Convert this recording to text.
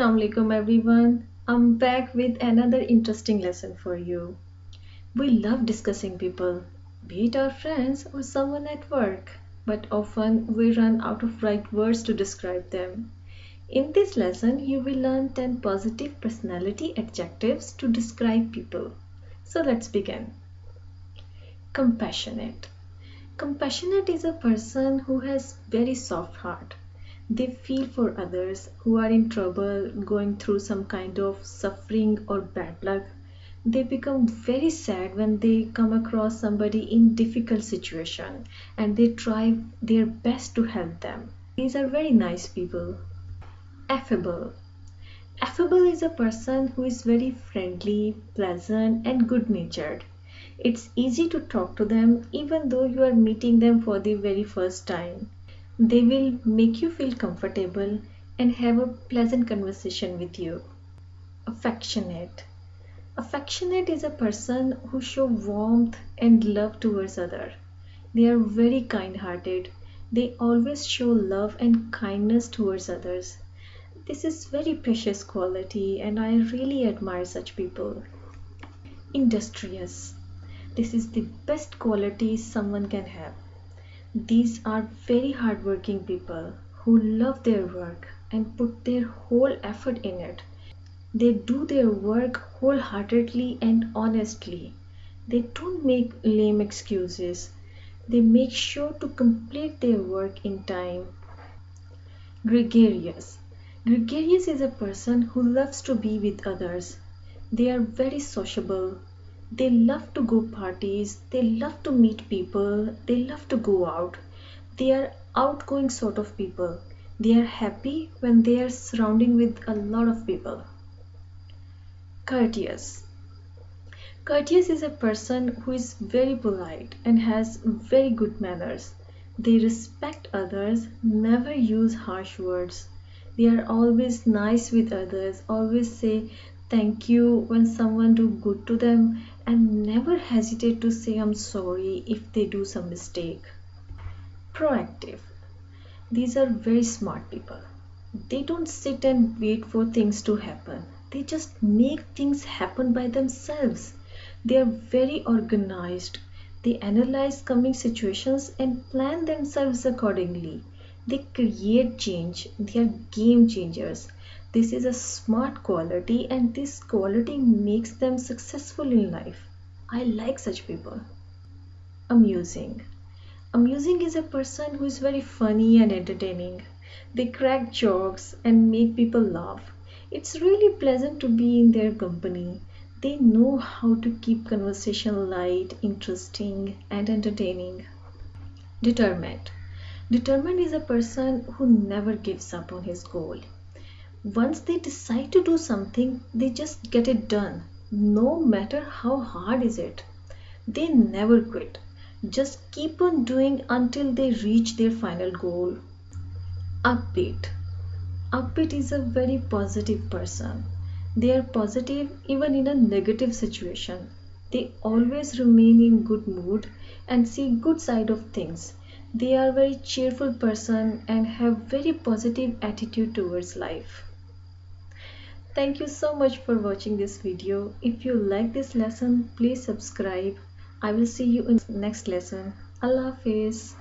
Assalamu alaikum everyone. I'm back with another interesting lesson for you. We love discussing people, be it our friends or someone at work, but often we run out of right words to describe them. In this lesson, you will learn 10 positive personality adjectives to describe people. So let's begin. Compassionate. Compassionate is a person who has very soft heart. They feel for others who are in trouble, going through some kind of suffering or bad luck. They become very sad when they come across somebody in difficult situation and they try their best to help them. These are very nice people. Affable. Affable is a person who is very friendly, pleasant and good-natured. It's easy to talk to them even though you are meeting them for the very first time. They will make you feel comfortable and have a pleasant conversation with you. Affectionate. Affectionate is a person who show warmth and love towards others. They are very kind-hearted. They always show love and kindness towards others. This is very precious quality and I really admire such people. Industrious. This is the best quality someone can have. These are very hardworking people who love their work and put their whole effort in it. They do their work wholeheartedly and honestly. They don't make lame excuses. They make sure to complete their work in time. Gregarious. Gregarious is a person who loves to be with others. They are very sociable. They love to go parties. They love to meet people. They love to go out. They are outgoing sort of people. They are happy when they are surrounding with a lot of people. Courteous. Courteous is a person who is very polite and has very good manners. They respect others, never use harsh words. They are always nice with others, always say thank you when someone do good to them and never hesitate to say I'm sorry if they do some mistake. Proactive. These are very smart people. They don't sit and wait for things to happen. They just make things happen by themselves. They are very organized. They analyze coming situations and plan themselves accordingly. They create change. They are game changers. This is a smart quality and this quality makes them successful in life. I like such people. Amusing. Amusing is a person who is very funny and entertaining. They crack jokes and make people laugh. It's really pleasant to be in their company. They know how to keep conversation light, interesting, and entertaining. Determined. Determined is a person who never gives up on his goal. Once they decide to do something, they just get it done, no matter how hard is it. They never quit. Just keep on doing until they reach their final goal. Upbeat. Upbeat is a very positive person. They are positive even in a negative situation. They always remain in good mood and see good side of things. They are very cheerful person and have very positive attitude towards life. Thank you so much for watching this video. If you like this lesson, please subscribe. I will see you in next lesson. Allah Hafiz.